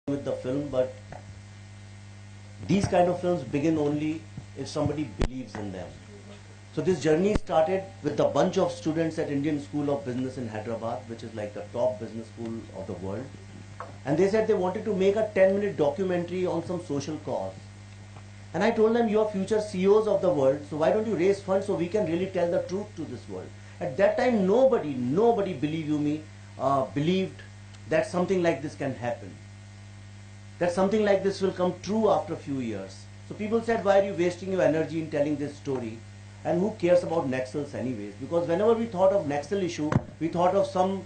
with the film, but these kind of films begin only if somebody believes in them. So this journey started with a bunch of students at Indian School of Business in Hyderabad, which is like the top business school of the world. And they said they wanted to make a 10-minute documentary on some social cause. And I told them, you are future CEOs of the world, so why don't you raise funds so we can really tell the truth to this world? At that time, nobody, believe you me, believed that something like this can happen. That something like this will come true after a few years. So people said, why are you wasting your energy in telling this story? And who cares about Naxals anyways? Because whenever we thought of Naxal issue, we thought of some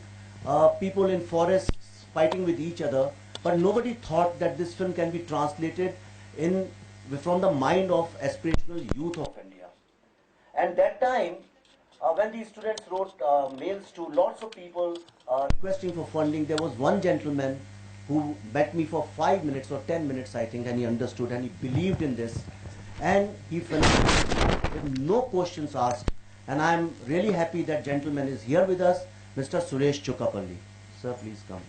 people in forests fighting with each other, but nobody thought that this film can be translated from the mind of aspirational youth of India. And that time, when these students wrote mails to lots of people requesting for funding, there was one gentleman who met me for 5 minutes or 10 minutes, I think, and he understood and he believed in this. And he finished with no questions asked. And I'm really happy that gentleman is here with us, Mr. Suresh Chukapalli. Sir, please come.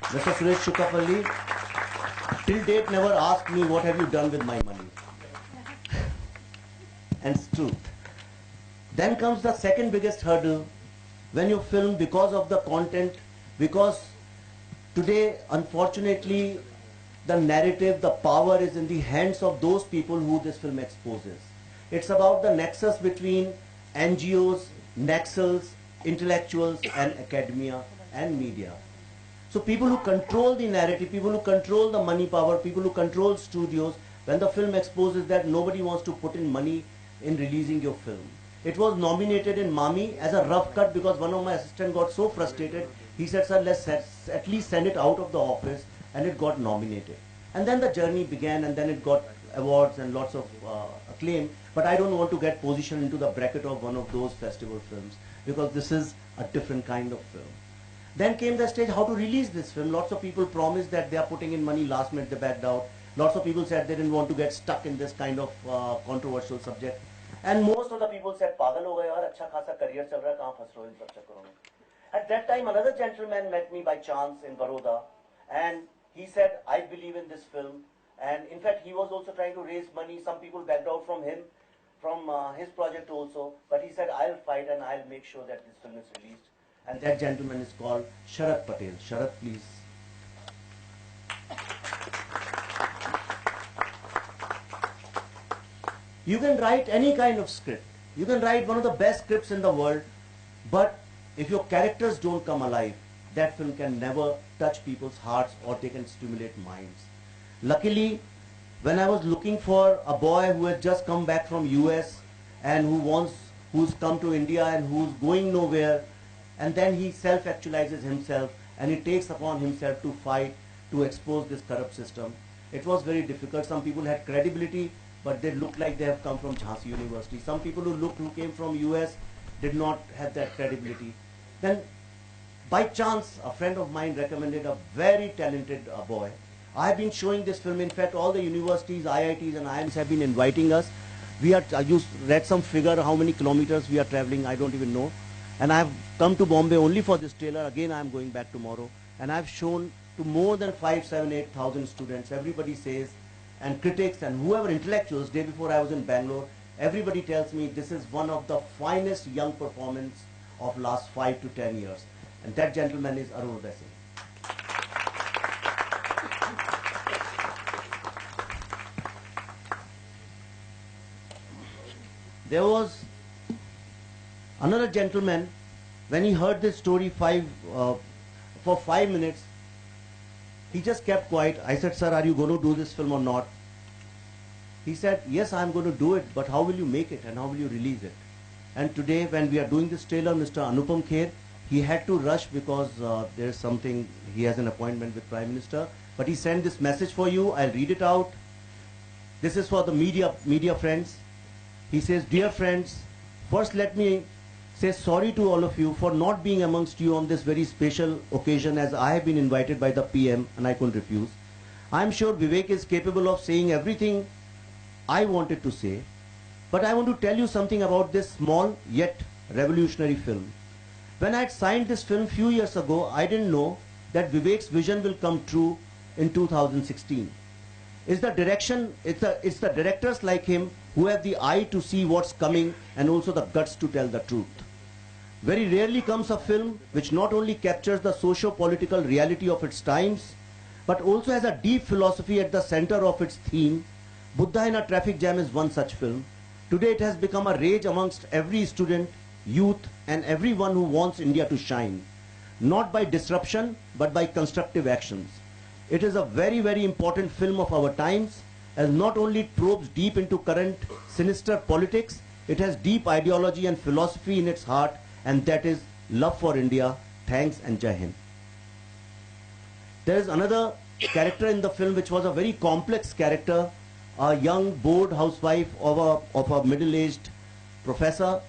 Mr. Suresh Chukapalli, till date never asked me what have you done with my money. And it's truth. Then comes the second biggest hurdle when you film because of the content, because today, unfortunately, the narrative, the power is in the hands of those people who this film exposes. It's about the nexus between NGOs, Naxals, intellectuals and academia and media. So people who control the narrative, people who control the money power, people who control studios, when the film exposes that, nobody wants to put in money in releasing your film. It was nominated in Mami as a rough cut because one of my assistants got so frustrated. He said, sir, let's at least send it out of the office, and it got nominated. And then the journey began, and then it got awards and lots of acclaim. But I don't want to get positioned into the bracket of one of those festival films because this is a different kind of film. Then came the stage how to release this film. Lots of people promised that they are putting in money, last minute they backed out. Lots of people said they didn't want to get stuck in this kind of controversial subject. And most of the people said, Pagal ho gaya yaar, acha khasa career chal raha hai, kahan phas rahe ho in sab chakkaron mein. At that time, another gentleman met me by chance in Baroda, and he said, I believe in this film. And in fact, he was also trying to raise money. Some people backed out from him, from his project also. But he said, I'll fight and I'll make sure that this film is released. And that gentleman is called Sharath Patel. Sharath, please. You can write any kind of script. You can write one of the best scripts in the world, but if your characters don't come alive, that film can never touch people's hearts or they can stimulate minds. Luckily, when I was looking for a boy who had just come back from US and who's come to India and who's going nowhere, and then he self-actualizes himself and he takes upon himself to fight, to expose this corrupt system. It was very difficult. Some people had credibility, but they looked like they have come from Jhansi University. Some people who came from US did not have that credibility. Then, by chance, a friend of mine recommended a very talented boy. I have been showing this film. In fact, all the universities, IITs and IIMs have been inviting us. I read some figure how many kilometers we are traveling, I don't even know. And I have come to Bombay only for this trailer. Again, I am going back tomorrow. And I have shown to more than 5, 7, 8,000 students. Everybody says, and critics and whoever intellectuals, day before I was in Bangalore, everybody tells me this is one of the finest young performances of last 5 to 10 years. And that gentleman is Arunodaya Singh. There was another gentleman, when he heard this story for 5 minutes, he just kept quiet. I said, sir, are you going to do this film or not? He said, yes, I'm going to do it, but how will you make it and how will you release it? And today, when we are doing this trailer, Mr. Anupam Kher, he had to rush because there's something, he has an appointment with Prime Minister. But he sent this message for you. I'll read it out. This is for the media friends. He says, dear friends, first let me say sorry to all of you for not being amongst you on this very special occasion, as I have been invited by the PM and I couldn't refuse. I'm sure Vivek is capable of saying everything I wanted to say, but I want to tell you something about this small yet revolutionary film. When I had signed this film few years ago, I didn't know that Vivek's vision will come true in 2016. It's the directors like him who have the eye to see what's coming and also the guts to tell the truth. Very rarely comes a film which not only captures the socio-political reality of its times, but also has a deep philosophy at the center of its theme. Buddha in a Traffic Jam is one such film. Today it has become a rage amongst every student, youth, and everyone who wants India to shine. Not by disruption, but by constructive actions. It is a very, very important film of our times, as not only it probes deep into current sinister politics, it has deep ideology and philosophy in its heart, and that is love for India. Thanks and Jai Hind. There is another character in the film which was a very complex character, a young bored housewife of a middle-aged professor,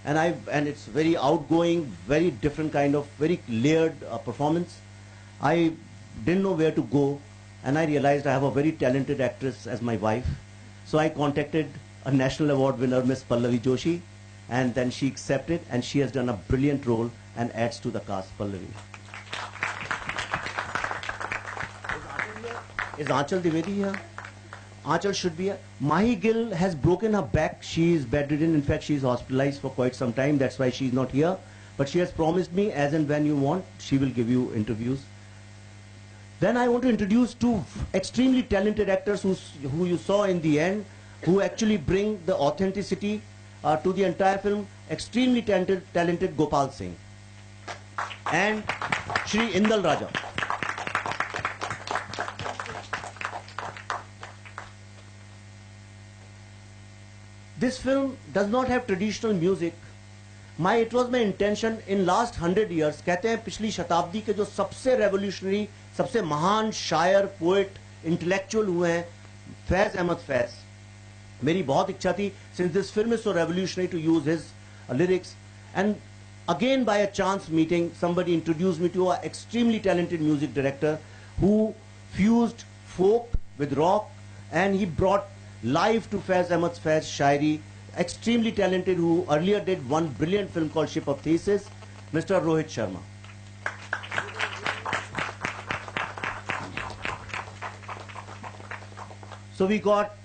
and it's very outgoing, very different kind of, very layered performance. I didn't know where to go, and I realized I have a very talented actress as my wife. So I contacted a national award winner, Miss Pallavi Joshi, and then she accepted, and she has done a brilliant role and adds to the cast. Pallavi. Is Aanchal Dwivedi here? Aanchal should be here. Mahi Gill has broken her back. She is bedridden. In fact, she is hospitalized for quite some time. That's why she is not here. But she has promised me, as and when you want, she will give you interviews. Then I want to introduce two extremely talented actors who you saw in the end, who actually bring the authenticity to the entire film. Extremely talented Gopal Singh and Shri Indal Raja. This film does not have traditional music. It was my intention in last 100 years, कहते हैं पिछली शताब्दी के जो सबसे revolutionary, सबसे महान शायर, poet, intellectual हुए हैं, फैज अहमद फैज. मेरी बहुत इच्छा थी, since this film is so revolutionary, to use his lyrics. And again, by a chance meeting, somebody introduced me to an extremely talented music director who fused folk with rock, and he brought live to Faiz Ahmad Faiz Shairi, extremely talented, who earlier did one brilliant film called Ship of Theseus, Mr. Rohit Sharma. So we got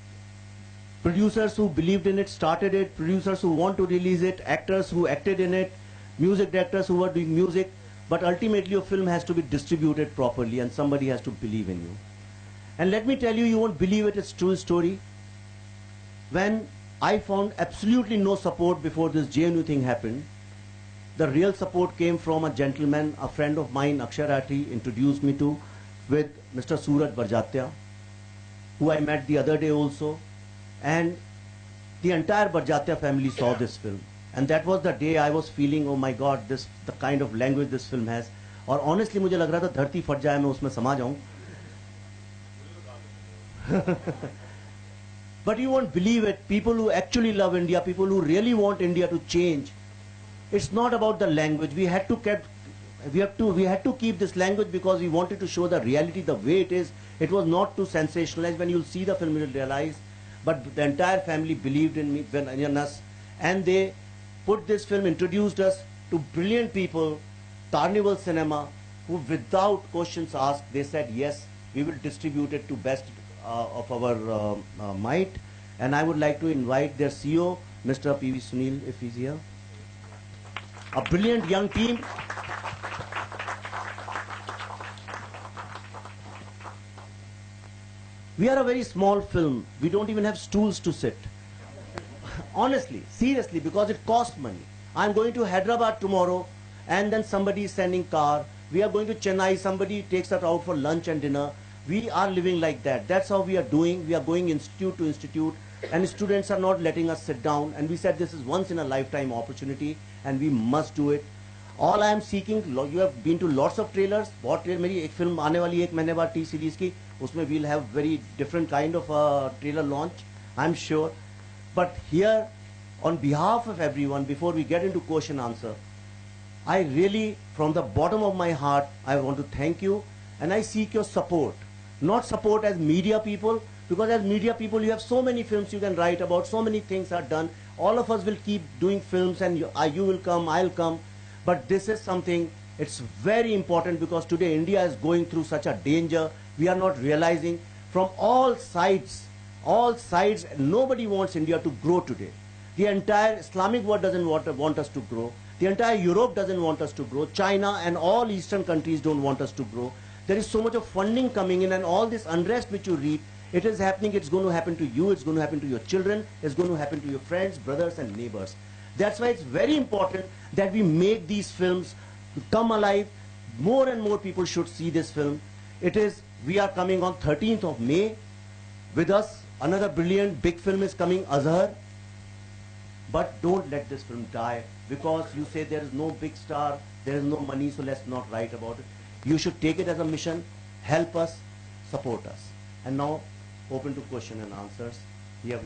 producers who believed in it, started it, producers who want to release it, actors who acted in it, music directors who were doing music, but ultimately your film has to be distributed properly and somebody has to believe in you. And let me tell you, you won't believe it, it's true story. When I found absolutely no support before this JNU thing happened, the real support came from a gentleman, a friend of mine, Akshay Rathi, introduced me to, with Mr. Suraj Barjatya, who I met the other day also. And the entire Barjatya family saw this film. And that was the day I was feeling, oh my God, the kind of language this film has. और honestly मुझे लग रहा था धरती फट जाए मैं उसमें समा जाऊं. But you won't believe it, people who actually love India, people who really want India to change, it's not about the language. We had to keep this language because we wanted to show the reality the way it is. It was not to sensationalize. When you'll see the film, you'll realize. But the entire family believed in me, in us, and they put this film, introduced us to brilliant people, Carnival Cinema, who without questions asked, they said yes, we will distribute it to best of our might. And I would like to invite their CEO, Mr. P.V. Sunil, if he's here. A brilliant young team. We are a very small film. We don't even have stools to sit. Honestly, seriously, because it costs money. I'm going to Hyderabad tomorrow, and then somebody is sending car. We are going to Chennai, somebody takes us out for lunch and dinner. We are living like that. That's how we are doing. We are going institute to institute, and students are not letting us sit down. And we said this is once in a lifetime opportunity, and we must do it. All I am seeking, you have been to lots of trailers. बहुत trailer मेरी एक film आने वाली है 1 महीने बाद T series की, उसमें we'll have very different kind of trailer launch, I'm sure. But here, on behalf of everyone, before we get into question answer, I really, from the bottom of my heart, I want to thank you, and I seek your support. Not support as media people, because as media people you have so many films you can write about, so many things are done. All of us will keep doing films, and you will come, I'll come. But this is something It's very important because today India is going through such a danger. We are not realizing from all sides, nobody wants India to grow today. The entire Islamic world doesn't want us to grow. The entire Europe doesn't want us to grow. China and all Eastern countries don't want us to grow. There is so much of funding coming in, and all this unrest which you read, it is happening. It's going to happen to you. It's going to happen to your children. It's going to happen to your friends, brothers and neighbors. That's why it's very important that we make these films come alive. More and more people should see this film. We are coming on 13th of May. With us, another brilliant big film is coming, Azhar. But don't let this film die because you say there is no big star, there is no money, so let's not write about it. You should take it as a mission, help us, support us. And now, open to question and answers. Yeah,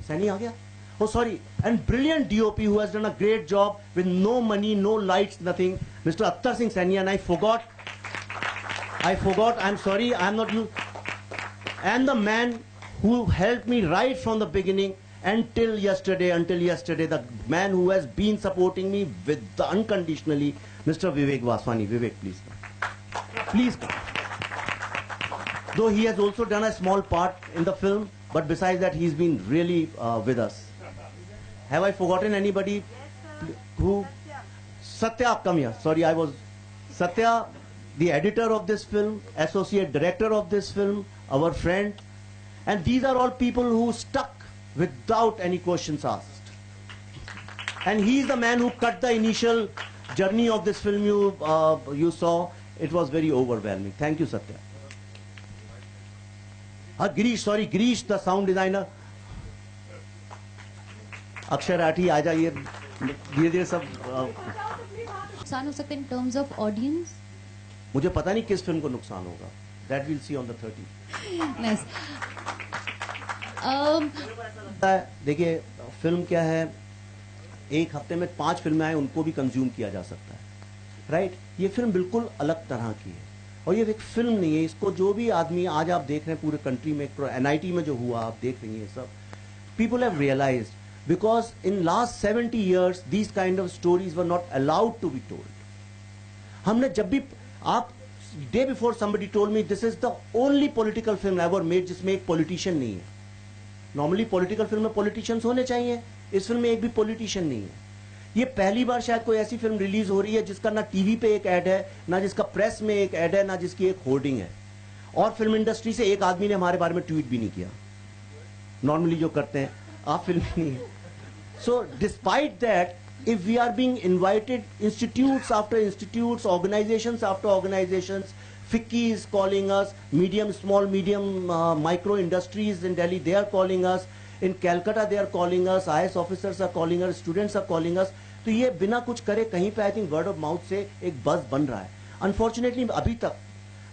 Sani aa gaya? Oh, sorry. And brilliant DOP who has done a great job with no money, no lights, nothing. Mr. Attar Singh Sani, and I forgot, I'm sorry, I'm not you. And the man who helped me right from the beginning until yesterday, the man who has been supporting me unconditionally, Mr. Vivek Vaswani. Vivek, please come. Please come. Though he has also done a small part in the film, but besides that, he's been really with us. Have I forgotten anybody? Who? Satya, come here. Sorry, Satya, the editor of this film, associate director of this film, our friend. And these are all people who stuck without any questions asked. And he's the man who cut the initial journey of this film you saw. It was very overwhelming. Thank you, Satya. Girish, the sound designer. Akshay Rathi, aa jaiye. धीरे-धीरे सब नुकसान हो सकता है in terms of audience? मुझे पता नहीं किस फिल्म को नुकसान होगा. That we'll see on the 30th. Nice. देखिए फिल्म क्या है, एक हफ्ते में 5 फिल्में आए उनको भी कंज्यूम किया जा सकता है, राइट? ये फिल्म बिल्कुल अलग तरह की है और ये एक फिल्म नहीं है. इसको जो भी आदमी आज आप देख रहे हैं पूरे कंट्री में, NIT में जो हुआ आप देख रही हैं सब, people have realized because in last 70 years these kind of stories were not allowed to be told. हमने जब भी day before somebody told me this is the only political film ever made जिसमें एक politician नहीं है. Normally political film में politicians होने चाहिए, इस फिल्म में एक भी पॉलिटिशियन नहीं है. ये पहली बार शायद कोई ऐसी फिल्म रिलीज हो रही है जिसका ना टीवी पे एक ऐड है, ना जिसका प्रेस में एक ऐड है, ना जिसकी एक होर्डिंग है. और फिल्म इंडस्ट्री से एक आदमी ने हमारे बारे में ट्वीट भी नहीं किया. नॉर्मली जो करते हैं आप फिल्म नहीं है. So despite that, if we are being invited, institutes after institutes, organizations after organizations, FICCI is calling us, small, medium, micro industries in Delhi, they are calling us, in Calcutta they are calling us, IAS officers are calling us, students are calling us. तो ये बिना कुछ करे कहीं पे I think word of mouth से एक buzz बन रहा है. अनफॉर्चुनेटली अभी तक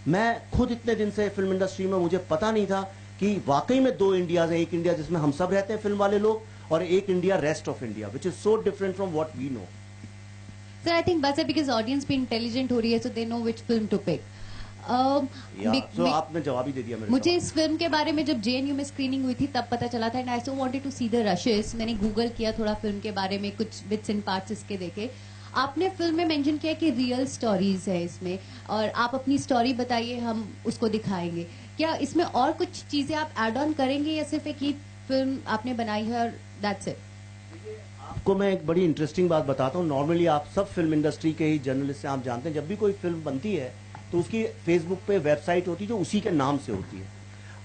मैं खुद इतने दिन से फिल्म इंडस्ट्री में, मुझे पता नहीं था कि वाकई में 2 इंडियाज हैं. एक इंडिया जिसमें हम सब रहते हैं फिल्म वाले लोग, और एक India rest of India, which is so different from what we know. Sir, I think बस because audience भी intelligent हो रही है, so they know which film to pick. So आपने जवाब ही दे दिया मेरे. मुझे इस फिल्म के बारे में जब JNU में स्क्रीनिंग हुई थी तब पता चला था, and I so wanted to see the rushes. मैंने गूगल किया थोड़ा फिल्म के बारे में, कुछ बिट्स एंड पार्ट्स इसके देखे. आपने फिल्म में मेंशन किया कि रियल स्टोरीज है इसमें, और आप अपनी स्टोरी बताइए, हम उसको दिखाएंगे. क्या इसमें और कुछ चीजें आप ऐड ऑन करेंगे या सिर्फ एक ही फिल्म आपने बनाई है और दैट्स इट? आपको मैं एक बड़ी इंटरेस्टिंग बात बताता हूँ. नॉर्मली आप सब फिल्म इंडस्ट्री के ही जर्नलिस्ट हैं, आप जानते हैं जब भी कोई फिल्म बनती है तो उसकी फेसबुक पे वेबसाइट होती है जो उसी के नाम से होती है.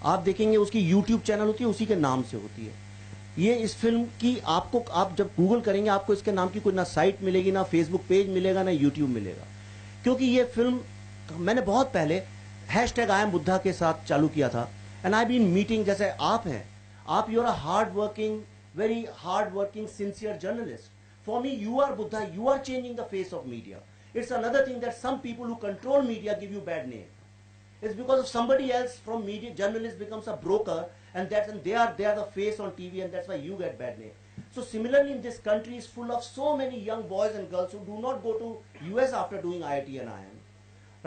आप देखेंगे उसकी यूट्यूब चैनल होती है उसी के नाम से होती है. ये इस फिल्म की आपको, आप जब गूगल करेंगे आपको इसके नाम की कोई ना साइट मिलेगी, ना फेसबुक पेज मिलेगा, ना यूट्यूब मिलेगा. क्योंकि ये फिल्म मैंने बहुत पहले #I am Buddha के साथ चालू किया था. एंड आई बीन मीटिंग, जैसे आप हैं, आप you are a hard working, very hard working, sincere journalist. For me, you are Buddha, you are changing the face of media. It's another thing that some people who control media give you bad name. It's because of somebody else from media, journalist becomes a broker, and they are the face on TV, and that's why you get bad name. So similarly, in this country is full of so many young boys and girls who do not go to US after doing IIT and IIM,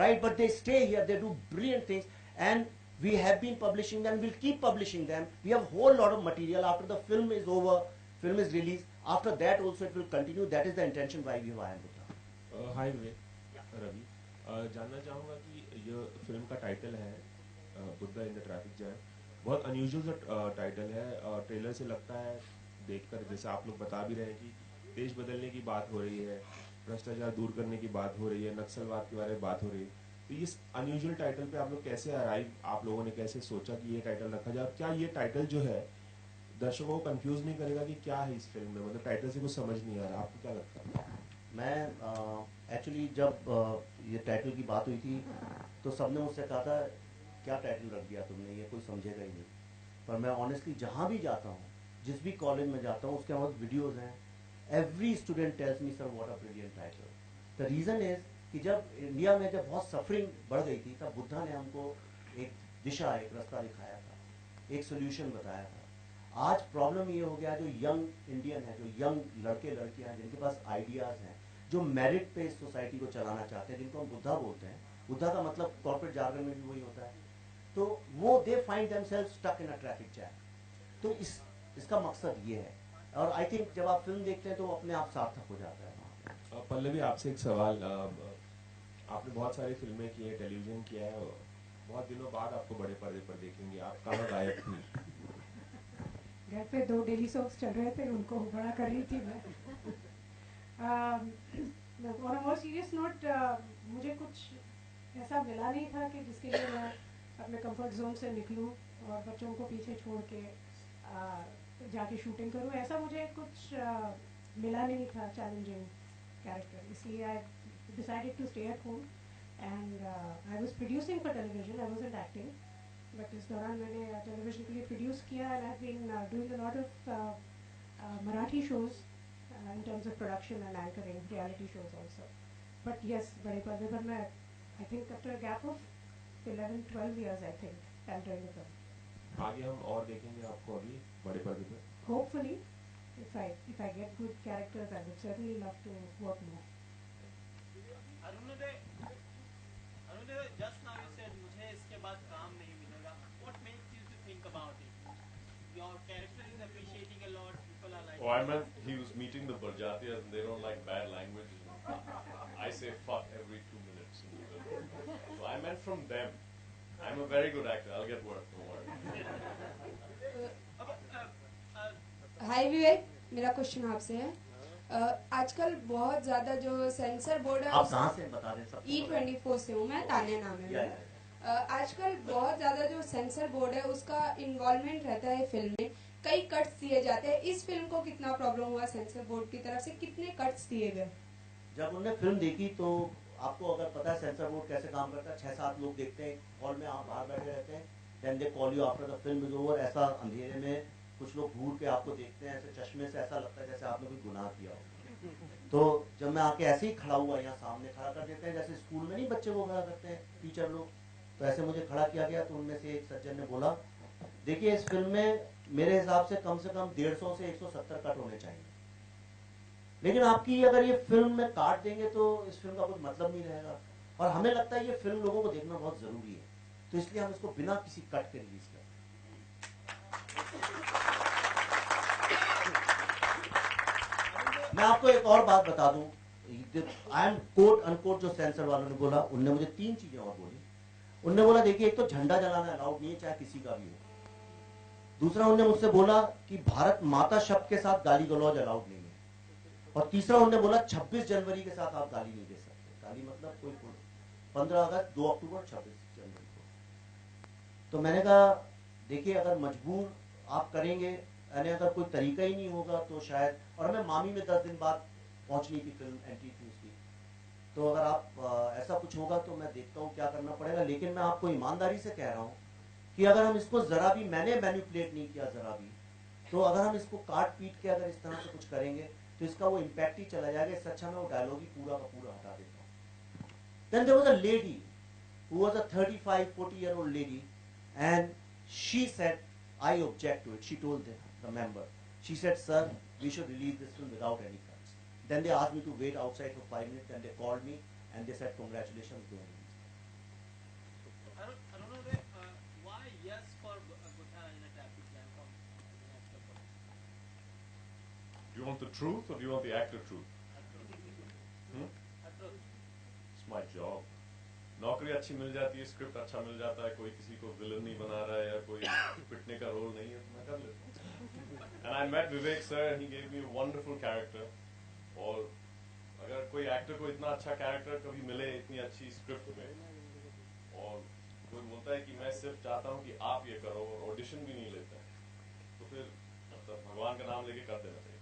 right? But they stay here, they do brilliant things, and we have been publishing them, we'll keep publishing them. We have a whole lot of material after the film is over, film is released. After that also it will continue. That is the intention why we have I Am Buddha. Hi Vivek. Ravi, जानना चाहूँगा कि ये film का title है Buddha in the traffic jam, बहुत unusual सा title है और ट्रेलर से लगता है देखकर, जैसे आप लोग बता भी रहे हैं कि देश बदलने की बात हो रही है, भ्रष्टाचार दूर करने की बात हो रही है, नक्सलवाद के बारे में बात हो रही है, तो इस अनयूजुअल टाइटल पे आप लोग कैसे अराइव, आप लोगों ने कैसे सोचा कि ये टाइटल रखा जाए? क्या ये टाइटल जो है दर्शकों को कंफ्यूज नहीं करेगा कि क्या है इस फिल्म में, मतलब टाइटल से कुछ समझ नहीं आ रहा, आपको क्या लगता है? मैं एक्चुअली जब ये टाइटल की बात हुई थी तो सबने मुझसे कहा था क्या टाइटल रख दिया तुमने, ये कोई समझेगा ही नहीं। पर मैं ऑनेस्टली जहाँ भी जाता हूँ, जिस भी कॉलेज में जाता हूँ, उसके हमारे वीडियोस हैं, every student tells me sir what a brilliant title. The reason is कि जब इंडिया में जब बहुत सफरिंग बढ़ गई थी तब बुद्धा ने हमको एक दिशा, एक रास्ता दिखाया था, एक सोल्यूशन बताया था। आज प्रॉब्लम ये हो गया, जो यंग इंडियन है, जो यंग लड़के लड़कियां हैं जिनके पास आइडियाज हैं, जो मेरिट पे इस सोसाइटी को चलाना चाहते हैं, जिनको हम बुद्धा बोलते हैं, बुद्धा का मतलब कॉर्पोरेट जार्गन में भी वही होता है, तो वो they find themselves stuck in a traffic jam. तो इसका मकसद ये है, और आई थिंक जब आप फिल्म देखते हैं तो वो अपने आप सार्थक हो जाता है वहाँ पे। पल्लवी, आपसे एक सवाल, आपने बहुत सारी फिल्में की है, टेलीविजन किया है, बहुत दिनों बाद आपको बड़े पर्दे पर देखेंगे, आप कहाँ गायब थी? घर पे 2 डेली सोप्स चल रहे थे, उनको बड़ा कर रही थी मैं। On a more serious note, मुझे कुछ ऐसा मिला नहीं था कि जिसके लिए मैं अपने कंफर्ट जोन से निकलूं और बच्चों को पीछे छोड़ के जाके शूटिंग करूं। ऐसा मुझे कुछ मिला नहीं था चैलेंजिंग कैरेक्टर, इसलिए I decided to stay at home and I was producing for television, I wasn't acting. But इस दौरान मैंने टेलीविजन के लिए प्रोड्यूस किया and I have been doing a lot of Marathi shows in terms of production and anchoring reality shows also. But yes, बड़े पर्दे पर मैं I think after a gap of 11-12 years I think I'm doing the film. आगे हम और देखेंगे आपको अभी बड़े पर्दे पर? Hopefully, if I get good characters, I would certainly love to work more. Arunoday, Arunoday, just now you said मुझे इसके बाद काम नहीं मिलेगा. What makes you to think about it? Your character is appreciating a lot. People are like. Oh, I meant he was meeting the Barjatias and they don't like bad language. I say fuck every 2 minutes in the film. So I meant from them. I'm a very good actor. I'll get work. Don't worry. हाय विवेक, मेरा question आपसे है। आजकल बहुत ज्यादा जो sensor board है, आप कहाँ से बता दें सब? E24 से हूँ मैं, तान्या नाम है मेरा। आजकल बहुत ज्यादा जो सेंसर बोर्ड है उसका इन्वॉल्वमेंट रहता है फिल्म में, कई कट्स दिए जाते हैं। इस फिल्म को कितना प्रॉब्लम हुआ सेंसर बोर्ड की तरफ से, कितने कट्स दिए गए? जब उन्होंने फिल्म देखी तो आपको अगर पता है सेंसर बोर्ड कैसे काम करता है, 6-7 लोग देखते हैं हॉल में, आप बाहर बैठे रहते हैं, then they call you after the film is over. ऐसा अंधेरे में कुछ लोग घूर के आपको देखते हैं, ऐसे चश्मे से, ऐसा लगता है जैसे आपने कोई गुनाह किया हो। तो जब मैं आके ऐसे ही खड़ा हुआ, यहाँ सामने खड़ा कर देते हैं, जैसे स्कूल में नहीं बच्चे को खड़ा करते हैं टीचर लोग, तो ऐसे मुझे खड़ा किया गया। तो उनमें से एक सज्जन ने बोला, देखिए इस फिल्म में मेरे हिसाब से कम 150 से 170 कट होने चाहिए, लेकिन आपकी अगर ये फिल्म में काट देंगे तो इस फिल्म का कुछ मतलब नहीं रहेगा, और हमें लगता है ये फिल्म लोगों को देखना बहुत जरूरी है, तो इसलिए हम इसको बिना किसी कट के रिलीज करते हैं। मैं आपको एक और बात बता दूं, आई एम कोट अनकोट, जो सेंसर वालों ने बोला, उनने मुझे 3 चीजें और बोली। उनने बोला देखिए, एक तो झंडा जलाना अलाउड नहीं है, चाहे किसी का भी हो। दूसरा, उन्होंने मुझसे बोला कि भारत माता शब्द के साथ गाली गलौज अलाउड नहीं है। और तीसरा, उन्होंने बोला 26 जनवरी के साथ आप गाली नहीं दे सकते। गाली मतलब कोई 15 अगस्त, 2 अक्टूबर, 26 जनवरी को। तो मैंने कहा देखिए, अगर मजबूर आप करेंगे, यानी अगर कोई तरीका ही नहीं होगा तो शायद, और हमें मामी में 10 दिन बाद पहुंचनी थी फिल्म एंटी न्यूज की, तो अगर आप ऐसा कुछ होगा तो मैं देखता हूँ क्या करना पड़ेगा। लेकिन मैं आपको ईमानदारी से कह रहा हूँ कि अगर हम इसको जरा भी, मैंने मैनिपुलेट नहीं किया जरा भी, तो अगर हम इसको काट पीट के अगर इस तरह से कुछ करेंगे तो इसका वो इम्पैक्ट ही चला जाएगा। इससे अच्छा मैं वो डायलॉग ही पूरा का पूरा हटा देता हूँ। Then there was a lady who was a 35-40-year-old lady, and she said, I object to it. She told the member, she said, sir, we should release this film without any cuts. Then they asked me to wait outside for 5 minutes, and they called me and they said, congratulations, go on. I don't know why yes for Buddha in a traffic jam from an actor point. Do you want the truth or do you want the actor truth? Truth. Hmm? Truth. my job. नौकरी अच्छी मिल जाती है, script अच्छा मिल जाता है, कोई किसी को विलन नहीं बना रहा है या कोई पिटने का रोल नहीं है, तो मैं कर लेता हूँ. And I met Vivek sir and he gave me a wonderful character. और अगर कोई एक्टर को इतना अच्छा कैरेक्टर कभी मिले इतनी अच्छी स्क्रिप्ट में, और कोई बोलता है कि मैं सिर्फ चाहता हूँ कि आप ये करो और ऑडिशन भी नहीं लेते हैं, तो फिर मतलब भगवान का नाम लेके कर देना चाहिए.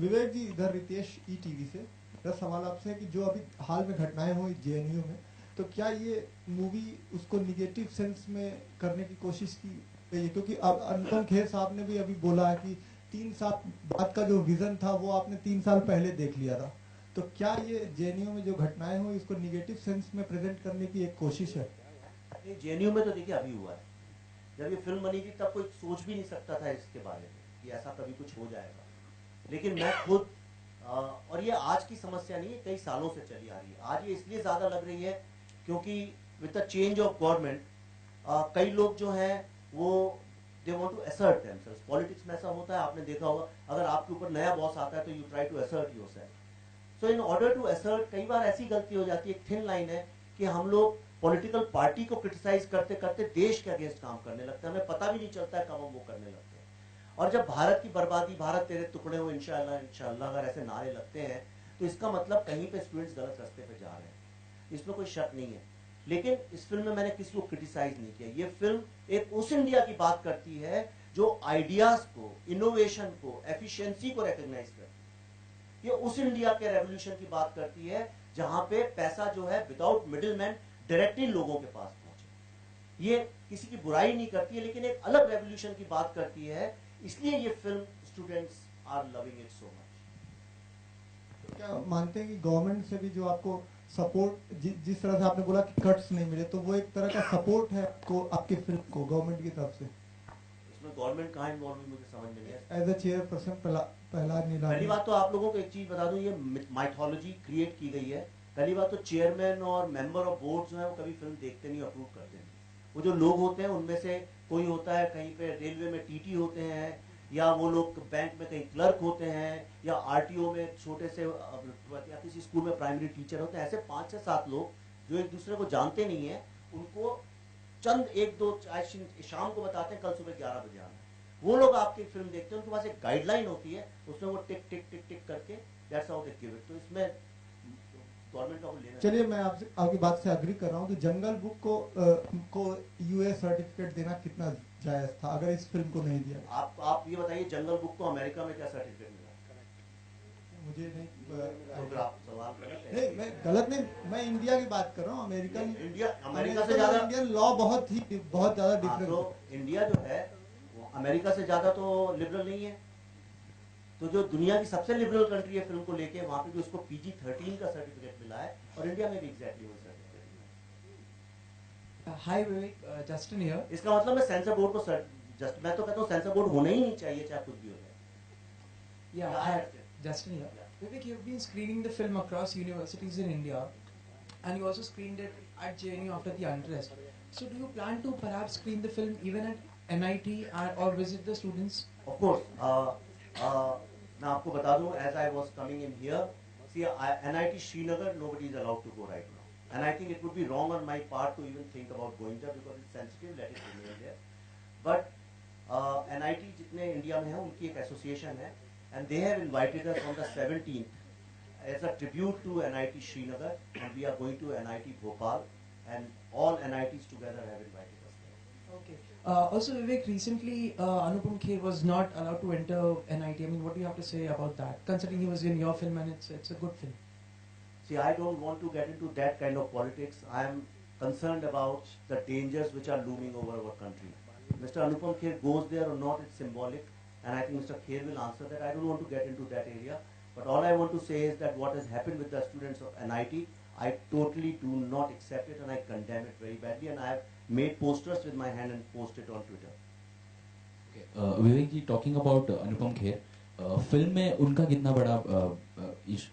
विवेक जी, इधर रितेश ईटीवी से मेरा सवाल आपसे है कि जो अभी हाल में घटनाएं हुई जेएनयू में, तो क्या ये मूवी उसको निगेटिव सेंस में करने की कोशिश की गई है? क्योंकि अब अनुपम खेर साहब ने भी अभी बोला है कि 3 साल बाद का जो विजन था वो आपने 3 साल पहले देख लिया था. तो क्या ये जेएनयू में जो घटनाएं हुई इसको निगेटिव सेंस में प्रेजेंट करने की एक कोशिश है? जेएनयू में तो देखिए अभी हुआ है, जब ये फिल्म बनी थी तब कोई सोच भी नहीं सकता था इसके बारे में कि ऐसा कभी कुछ हो जाएगा. लेकिन मैं खुद और ये आज की समस्या नहीं है, कई सालों से चली आ रही है. आज ये इसलिए ज्यादा लग रही है क्योंकि with the change of government कई लोग जो हैं वो they want to assert themselves. Politics में ऐसा होता है, आपने देखा होगा, अगर आपके ऊपर नया बॉस आता है तो you try to assert yourself. So in order to assert कई बार ऐसी गलती हो जाती है, एक थिन लाइन है कि हम लोग पॉलिटिकल पार्टी को क्रिटिसाइज करते करते देश के अगेंस्ट काम करने लगते हैं. हमें पता भी नहीं चलता है कब हम वो करने लगते हैं. और जब भारत की बर्बादी, भारत तेरे टुकड़े हो इंशाअल्लाह इंशाअल्लाह अगर ऐसे नारे लगते हैं तो इसका मतलब कहीं पे स्टूडेंट्स गलत रास्ते पे जा रहे हैं, इसमें कोई शक नहीं है. लेकिन इस फिल्म में मैंने किसी को क्रिटिसाइज नहीं किया. ये फिल्म एक उस इंडिया की बात करती है जो आइडियाज को, इनोवेशन को, एफिशिएंसी को रिकॉग्नाइज करती है. ये उस इंडिया के रेवोल्यूशन की बात करती है जहां पे पैसा जो है विदाउट मिडिलमैन डायरेक्टली लोगों के पास पहुंचे. ये किसी की बुराई नहीं करती है, लेकिन एक अलग रेवोल्यूशन की बात करती है. इसलिए ये film students are loving it so much. क्या मानते हैं कि गवर्नमेंट से भी जो आपको सपोर्ट, जिस तरह से आपने बोला कि कट्स नहीं मिले, तो वो एक तरह का सपोर्ट है आपको, आपकी फिल्म को गवर्नमेंट की तरफ से? इसमें गवर्नमेंट कहाँ इन्वॉल्व हुई मुझे समझ में नहीं आया. As a chairperson Prahlad Nilani. पहली बात तो आप लोगों को एक चीज बता दूं, ये माइथोलॉजी क्रिएट की गई है. पहली बात तो चेयरमैन और मेंबर ऑफ बोर्ड जो है वो कभी फिल्म देखते नहीं, अप्रूव करते नहीं. वो जो लोग होते हैं उनमें से कोई होता है कहीं पे रेलवे में टीटी होते हैं, या वो लोग बैंक में कहीं क्लर्क होते हैं, या आरटीओ में छोटे से या किसी स्कूल में प्राइमरी टीचर होते हैं. ऐसे 5 से 7 लोग जो एक दूसरे को जानते नहीं है, उनको चंद 1-2 शाम को बताते हैं कल सुबह 11 बजे आना. वो लोग आपकी फिल्म देखते हैं, उनके पास एक गाइडलाइन होती है, उसमें वो टिक टिक टिक टिक करके that's how they give it. तो इसमें गवर्नमेंट का वो लेना. चलिए, मैं आपसे आपकी बात से अग्री कर रहा हूँ कि जंगल बुक को यूएस सर्टिफिकेट देना कितना जायज था अगर इस फिल्म को नहीं दिया. आप ये बताइए, जंगल बुक को अमेरिका में क्या सर्टिफिकेट मिला? मुझे नहीं तो फिर आप सवाल गलत है. नहीं, मैं गलत नहीं, मैं इंडिया की बात कर रहा हूँ. अमेरिकन इंडिया अमेरिका से ज्यादा इंडियन लॉ बहुत ज्यादा डिफरेंट. तो इंडिया जो है वो अमेरिका से ज्यादा तो लिबरल नहीं है. तो जो दुनिया की सबसे लिबरल कंट्री है फिल्म को लेके, वहां पे भी उसको PG-13 का सर्टिफिकेट मिला है, और इंडिया में भी एग्जैक्टली वो सर्टिफिकेट मिला है. Hi Vivek, Justin here. इसका मतलब मैं सेंसर बोर्ड को मैं तो कहता हूँ सेंसर बोर्ड होना ही नहीं चाहिए, चाहे कुछ भी हो जाए. Yeah, Justin here. Vivek, you've been screening the film across universities in India, and you also screened it at JNU after the unrest. So, do you plan to perhaps screen the film even at NIT or visit the students? Of course. मैं आपको बता दूं, as I was coming in here, see, NIT Srinagar, nobody is allowed to go right now, and I think it would be wrong on my part to even think about going there because it's sensitive. Let it remain there. But NIT जितने India में हैं उनकी एक association है, and they have invited us on the 17th as a tribute to NIT Srinagar, and we are going to NIT Bhopal, and all NITs together have invited us there. Okay. Also, Vivek, recently Anupam Kher was not allowed to enter NIT. I mean, what do you have to say about that? Considering he was in your film and it's a good film. See, I don't want to get into that kind of politics. I am concerned about the dangers which are looming over our country. Mr. Anupam Kher goes there or not, it's symbolic, and I think Mr. Kher will answer that. I don't want to get into that area. But all I want to say is that what has happened with the students of NIT, I totally do not accept it, and I condemn it very badly, and I have made posters with my hand and posted on Twitter. Okay. Vivek ji, talking about Anupam Kher, film में उनका कितना बड़ा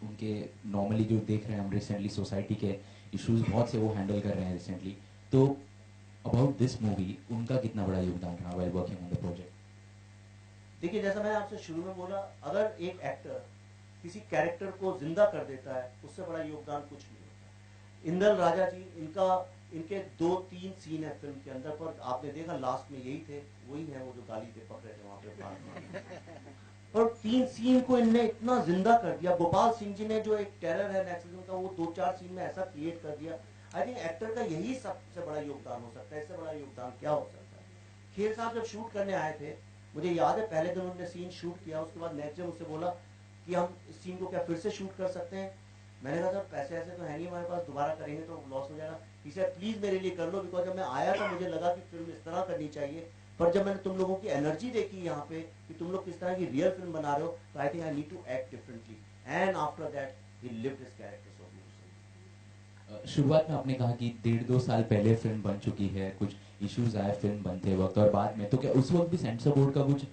उनके normally जो देख रहे हैं हम रिसेंटली सोसाइटी के इश्यूज बहुत से वो हैंडल कर रहे हैं रिसेंटली, तो अबाउट दिस मूवी उनका कितना बड़ा योगदान रहा while working on the project? देखिए, जैसा मैंने आपसे शुरू में बोला, अगर एक एक्टर किसी कैरेक्टर को जिंदा कर देता है, उससे बड़ा योगदान कुछ नहीं होता. इंदल राजा जी, इनके 2-3 सीन है फिल्म के अंदर, पर आपने देखा लास्ट में यही थे, वही है वो जो गाली दे पकड़े थे वहां पे बाहर। और 3 सीन को इनने इतना जिंदा कर दिया। गोपाल सिंह जी ने जो एक टेरर है नेक्सलिज्म का, वो 2-4 सीन में ऐसा क्रिएट कर दिया। आई थिंक एक्टर का यही सबसे बड़ा योगदान हो सकता है, इससे बड़ा योगदान क्या हो सकता है। खेर साहब जब शूट करने आए थे, मुझे याद है पहले दिन उन्होंने सीन शूट किया, उसके बाद नेक्स्ट डे मुझसे बोला कि हम इस सीन को क्या फिर से शूट कर सकते हैं। मैंने कहा सर पैसे ऐसे तो है नहीं हमारे पास, दोबारा करेंगे तो लॉस हो जाएगा। इसे प्लीज मेरे लिए कर लो, बिकॉज जब मैं आया था मुझे लगा कि फिल्म इस तरह करनी चाहिए, पर जब मैंने तुम लोगों की एनर्जी देखी यहाँ पे कि तुम लोग किस तरह की रियल फिल्म बना रहे हो, तो I think I need to act differently, and after that he lived his character so beautifully. शुरुआत में आपने कहा कि 1.5-2 साल पहले फिल्म बन चुकी है, कुछ इश्यूज आए फिल्म बनते वक्त और बाद में, तो क्या उस वक्त भी सेंसर बोर्ड का कुछ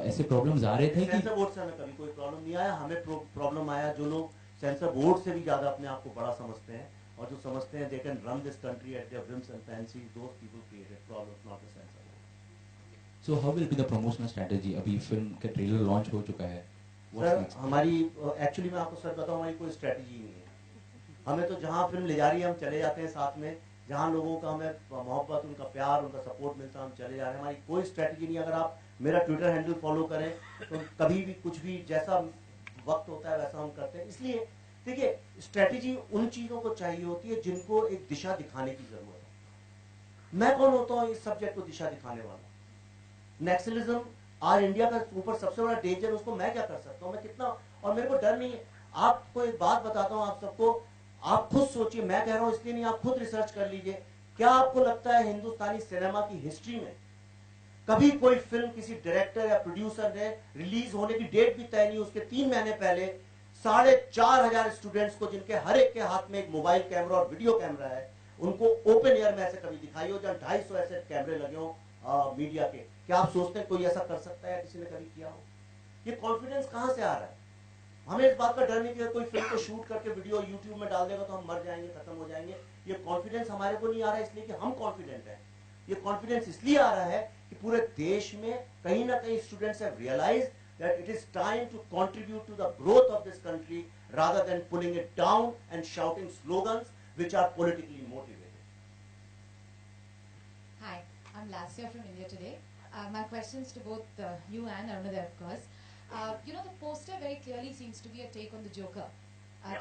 ऐसे प्रॉब्लम्स आ रहे थे कि? सेंसर बोर्ड से हमें कभी कोई प्रॉब्लम नहीं आया। हमें प्रॉब्लम आया जो लोग सेंसर बोर्ड से भी ज्यादा अपने आप को बड़ा समझते हैं और जो समझते हैं they can run this country at there whims and fancies, those people created problems, not the censor board. So how will be the promotional strategy? अभी फिल्म का ट्रेलर लॉन्च हो चुका है। सर हमारी एक्चुअली मैं आपको सच बताऊं, हमारी कोई स्ट्रेटजी नहीं है। हमें तो जहां फिल्म ले जा रही है हम चले जाते हैं साथ में, जहां लोगों का हमें मोहब्बत, उनका प्यार, उनका सपोर्ट मिलता है हम चले जा रहे हैं। हमारी कोई स्ट्रेटजी नहीं। अगर आप मेरा ट्विटर हैंडल फॉलो करें तो कभी भी कुछ भी जैसा वक्त होता है वैसा हम करते हैं। इसलिए देखिए, स्ट्रेटजी उन चीजों को चाहिए होती है जिनको एक दिशा दिखाने की जरूरत है। मैं कौन होता हूँ इस सब्जेक्ट को दिशा दिखाने वाला? नेक्सलिज्म आज इंडिया का ऊपर सबसे बड़ा डेंजर, उसको मैं क्या कर सकता हूँ? मैं कितना, और मेरे को डर नहीं है। आपको एक बात बताता हूँ आप सबको, आप खुद सोचिए, मैं कह रहा हूँ इसलिए नहीं, आप खुद रिसर्च कर लीजिए। क्या आपको लगता है हिंदुस्तानी सिनेमा की हिस्ट्री में कभी कोई फिल्म किसी डायरेक्टर या प्रोड्यूसर ने रिलीज होने की डेट भी तय नहीं, उसके 3 महीने पहले 4,500 स्टूडेंट्स को, जिनके हर एक के हाथ में एक मोबाइल कैमरा और वीडियो कैमरा है, उनको ओपन एयर में ऐसे कभी दिखाई हो जहां 250 ऐसे कैमरे लगे हो मीडिया के? क्या आप सोचते हैं कोई ऐसा कर सकता है या किसी ने कभी किया हो? ये कॉन्फिडेंस कहां से आ रहा है? हमें इस बात का डर नहीं कि कोई फिल्म को शूट करके वीडियो यूट्यूब में डाल देगा तो हम मर जाएंगे, खत्म हो जाएंगे। ये कॉन्फिडेंस हमारे को नहीं आ रहा है इसलिए कि हम कॉन्फिडेंट हैं। ये कॉन्फिडेंस इसलिए आ रहा है कि पूरे देश में कहीं ना कहीं students have realised that it is time to contribute to the growth of this country rather than pulling it down and shouting slogans which are politically motivated. Hi, I'm Lasya from India Today. My questions to both you and Arunadha, of course. The poster very clearly seems to be a take on the Joker.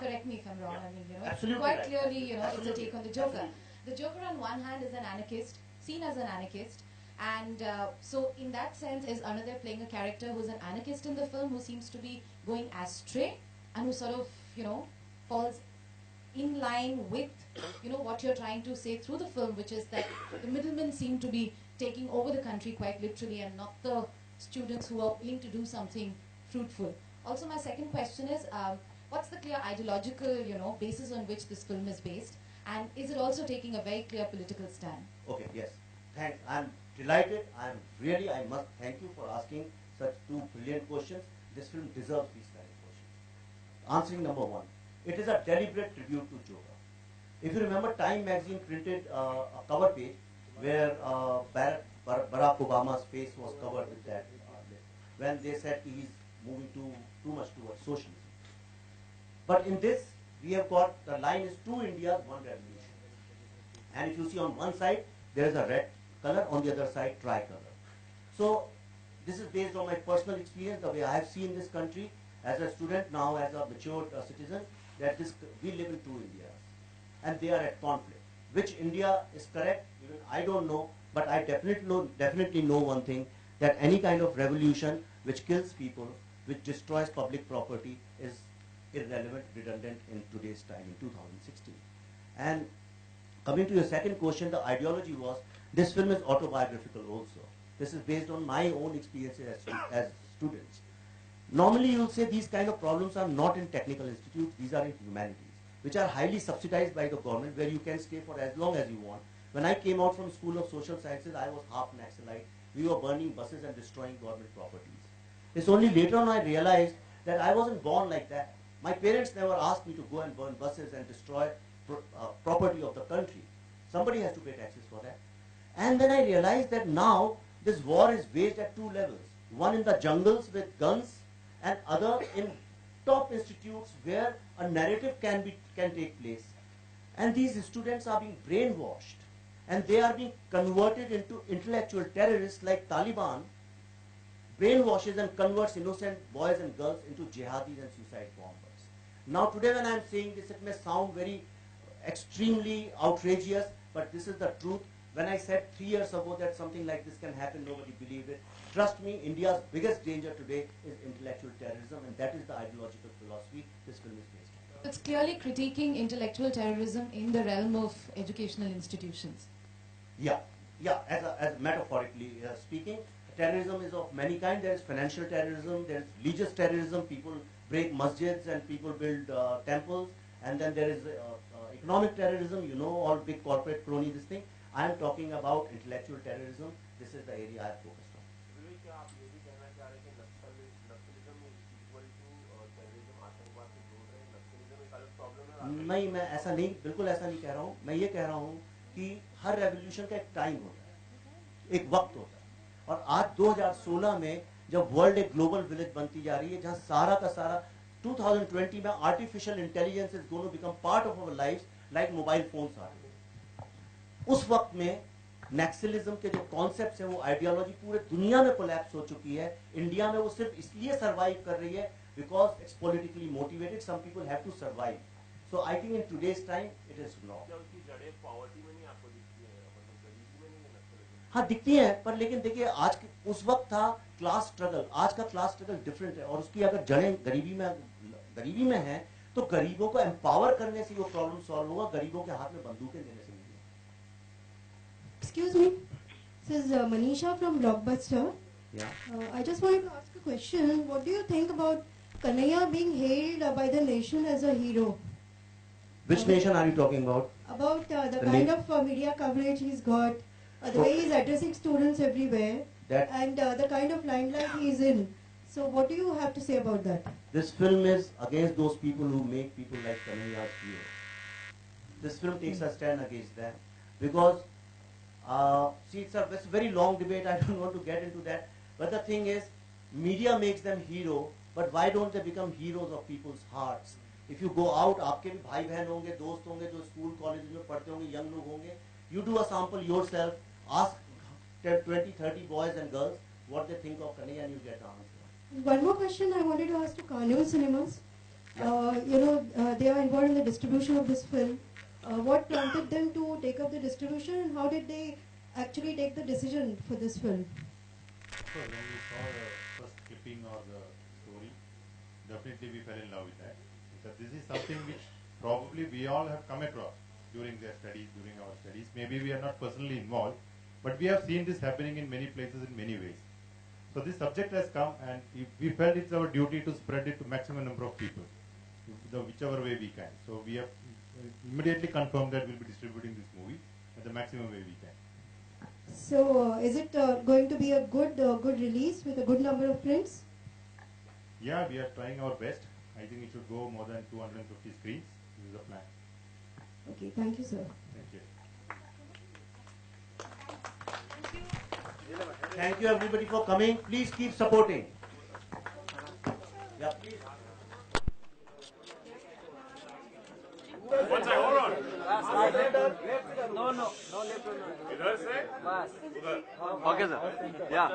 Correct me if I'm wrong. I mean, Absolutely quite right. clearly, it's a Absolutely. take on the Joker. The Joker on one hand is an anarchist, seen as an anarchist. And so in that sense, is Another playing a character who's an anarchist in the film, who seems to be going astray and who sort of, falls in line with, what you're trying to say through the film, which is that the middlemen seem to be taking over the country quite literally and not the students who are willing to do something fruitful. Also, my second question is, what's the clear ideological, basis on which this film is based? And is it also taking a very clear political stand? Okay, yes. Thanks. I'm delighted. I must thank you for asking such 2 brilliant questions. This film deserves these kind of questions. Answering number 1, it is a deliberate tribute to Joker. If you remember, Time magazine printed a cover page where Barack Obama's face was covered with that when they said he's moving too much towards socialism. But in this, we have got, the line is 2 Indias, 1 revolution. And if you see on one side, there is a red color, on the other side, tricolor. So, this is based on my personal experience, the way I have seen this country as a student, now as a matured citizen, that we live in 2 Indias. And they are at conflict. Which India is correct, even I don't know, but I definitely know one thing, that any kind of revolution which kills people, which destroys public property, is irrelevant, redundant in today's time, in 2016. And coming to your second question, the ideology was, this film is autobiographical also. This is based on my own experiences as students. Normally you'll say these kind of problems are not in technical institutes, these are in humanities, which are highly subsidized by the government, where you can stay for as long as you want. When I came out from School of Social Sciences, I was half Naxalite. We were burning buses and destroying government properties. It's only later on I realized that I wasn't born like that. My parents never asked me to go and burn buses and destroy property of the country. Somebody has to pay taxes for that. And then I realized that now this war is waged at 2 levels. One in the jungles with guns, and other in top institutes where a narrative can take place. And these students are being brainwashed, and they are being converted into intellectual terrorists like Taliban brainwashes and converts innocent boys and girls into jihadis and suicide bombers. Now today when I am saying this, it may sound very extremely outrageous, but this is the truth. When I said 3 years ago that something like this can happen, nobody believed it. Trust me, India's biggest danger today is intellectual terrorism, and that is the ideological philosophy this film is based on. It's clearly critiquing intellectual terrorism in the realm of educational institutions. Yeah, as metaphorically speaking, terrorism is of many kinds. There is financial terrorism, there is religious terrorism, people break masjids and people build temples, and then there is economic terrorism, you know, all big corporate crony this thing. I am talking about intellectual terrorism. This is the area I have focused on. क्या आप ये भी कहना चाह रहे हैं कि Naxalism is equal to terrorism, आतंकवाद से जोड़ रहे हैं? नक्सलिज्म एक अलग प्रॉब्लम है? नहीं, मैं ऐसा नहीं, बिल्कुल ऐसा नहीं कह रहा हूँ. मैं ये कह रहा हूँ कि हर रेवोल्यूशन का एक टाइम होता है, एक वक्त होता है, और आज 2016 में जब वर्ल्ड एक ग्लोबल विलेज बनती जा रही है, जहाँ सारा का सारा 2020 में artificial intelligence is going to become part of our lives like mobile phones are. उस वक्त में नक्सलिज्म के जो कॉन्सेप्ट्स हैं, वो आइडियोलॉजी पूरे दुनिया में कोलैप्स हो चुकी है. इंडिया में वो सिर्फ इसलिए सर्वाइव कर रही है because it's politically motivated. Some people have to survive. So I think in today's time it is not. उसकी जड़ें पॉवर्टी में नहीं आपको दिखती है, मतलब गरीबी में नहीं है नक्सलिज्म? हाँ, दिखती हैं, पर लेकिन देखिए आज उस वक्त था क्लास स्ट्रगल, आज का क्लास स्ट्रगल डिफरेंट है, और उसकी अगर जड़ें गरीबी में है तो गरीबों को एम्पावर करने से वो प्रॉब्लम सॉल्व होगा, गरीबों के हाथ में बंदूकें देने से नहीं. Excuse me, this is Manisha from Blockbuster. Yeah. I just wanted to ask a question. What do you think about Kanhaiya being hailed by the nation as a hero? Which nation are you talking about? About the kind of media coverage he's got, the way he's addressing students everywhere, and the kind of limelight he's in. So what do you have to say about that? This film is against those people who make people like Kanhaiya hero. This film takes a stand against them because see, it's a very long debate. I don't want to get into that. But the thing is, media makes them hero, but why don't they become heroes of people's hearts? If you go out, आपके भी भाई बहन होंगे, दोस्त होंगे जो school college में पढ़ते होंगे, यंग लोग होंगे. You do a sample yourself, ask 20-30 boys and girls what they think of Kanhaiya, and you get the answer. One more question I wanted to ask to Carnival Cinemas. They are involved in the distribution of this film. What prompted them to take up the distribution, and how did they actually take the decision for this film? So when we saw the first clipping or the story, definitely we fell in love with that. Because this is something which probably we all have come across during our studies. Maybe we are not personally involved, but we have seen this happening in many places in many ways. So this subject has come, and we felt it's our duty to spread it to maximum number of people, whichever way we can. So we have immediately confirmed that we'll be distributing this movie at the maximum way we can. So is it going to be a good release with a good number of prints? Yeah, we are trying our best. I think it should go more than 250 screens. This is the plan. Okay, thank you, sir. Thank you. Thank you everybody for coming. Please keep supporting. Yeah, please. One second, hold on. No, left. इधर से बस उधर. Okay, sir. Yeah.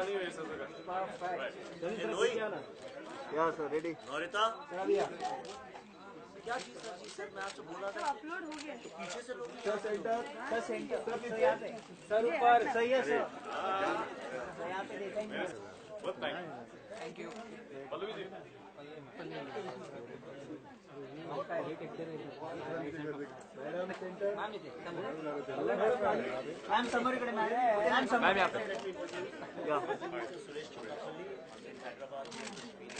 Yeah, sir, ready. Norita? क्या चीज sir मैं आपसे बोला था अपलोड हो गया. तो पीछे से लोग सर सेंटर यहाँ पे सर ऊपर सही है सर यहाँ पे देखेंगे. बहुत thank you. Pallavi ji. Ma'am समोर इकडे मैम समोर यहाँ पे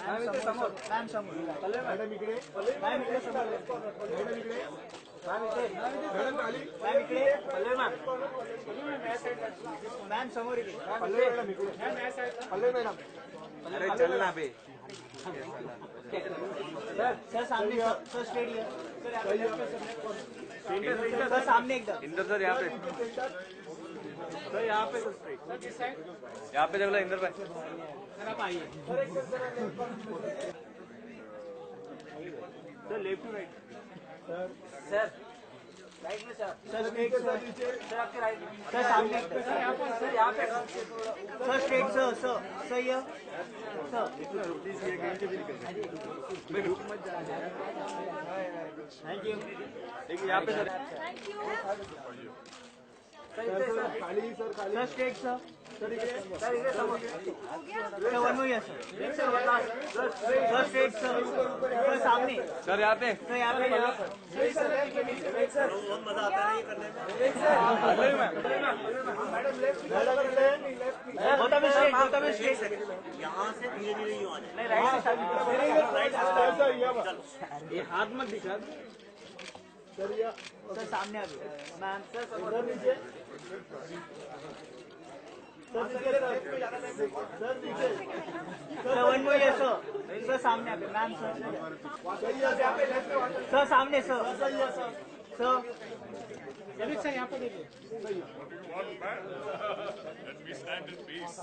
मॅम इथे समोर मॅम समोर मॅडम इकडे मॅम इकडे समोर मॅडम इकडे मॅम इथे मॅम इकडे पल्लवी मॅम समोर इकडे पल्लवी मॅडम इकडे पल्लवी मॅडम अरे चल ना बे सर सामने सर स्ट्रेट सर सामने एकदम इंदर सर यहाँ पे सर यहाँ पे सर स्ट्रेट यहाँ पे देख लो इंदर भाई सर आप आइए sir left to right sir sir straight sir आपके राइट सर सामने सर यहाँ पे सर स्ट्रेट सर ये सर थैंक यू देखिए यहाँ पे sir thank you sir straight sir sir one more yes sir sir straight sir सामने sir यहाँ पे बहुत मजा आता है ये करने में। यहाँ से धीरे धीरे यूँ आ जाए। ये हाथ मत दिखा सर सामने आ गया मैम सर नीचे sir one more yes sir सामने आ गया मैम सर सामने सर सर यहाँ पे देखिए Let me stand in peace.